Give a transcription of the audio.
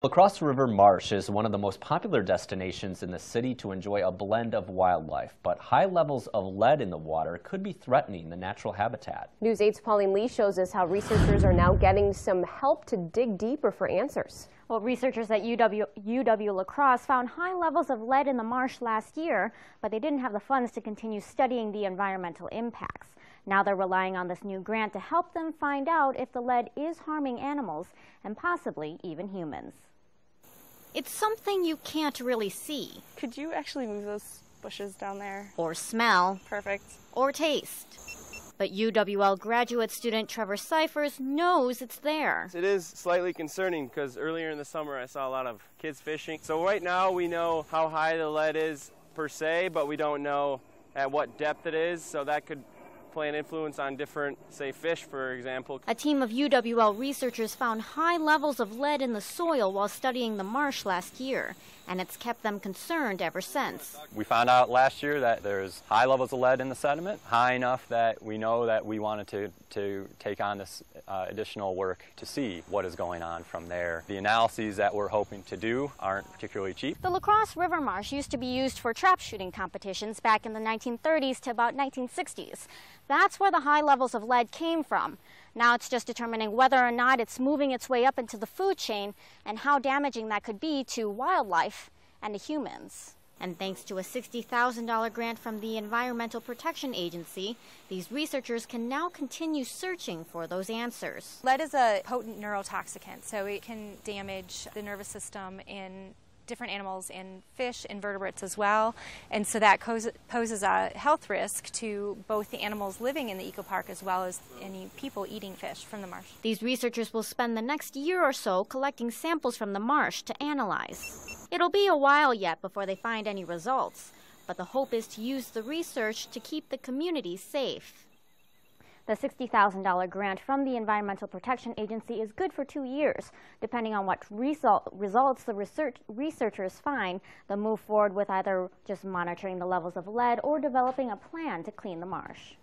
The Crosse River Marsh is one of the most popular destinations in the city to enjoy a blend of wildlife, but high levels of lead in the water could be threatening the natural habitat. News 8's Pauline Lee shows us how researchers are now getting some help to dig deeper for answers. Well, researchers at UW-La Crosse found high levels of lead in the marsh last year, but they didn't have the funds to continue studying the environmental impacts. Now they're relying on this new grant to help them find out if the lead is harming animals and possibly even humans. It's something you can't really see. Could you actually move those bushes down there? Or smell. Perfect. Or taste. But UWL graduate student Trevor Cyphers knows it's there. It is slightly concerning because earlier in the summer I saw a lot of kids fishing. So right now we know how high the lead is per se, but we don't know at what depth it is, so that could play an influence on different, say, fish, for example. A team of UWL researchers found high levels of lead in the soil while studying the marsh last year, and it's kept them concerned ever since. We found out last year that there's high levels of lead in the sediment, high enough that we know that we wanted to take on this additional work to see what is going on from there. The analyses that we're hoping to do aren't particularly cheap. The Crosse River Marsh used to be used for trap shooting competitions back in the 1930s to about 1960s. That's where the high levels of lead came from. Now it's just determining whether or not it's moving its way up into the food chain and how damaging that could be to wildlife and to humans. And thanks to a $60,000 grant from the Environmental Protection Agency, these researchers can now continue searching for those answers. Lead is a potent neurotoxicant, so it can damage the nervous system in different animals, in fish, invertebrates as well, and so that poses a health risk to both the animals living in the ecopark as well as any people eating fish from the marsh. These researchers will spend the next year or so collecting samples from the marsh to analyze. It'll be a while yet before they find any results, but the hope is to use the research to keep the community safe. The $60,000 grant from the Environmental Protection Agency is good for 2 years. Depending on what results the researchers find, they'll move forward with either just monitoring the levels of lead or developing a plan to clean the marsh.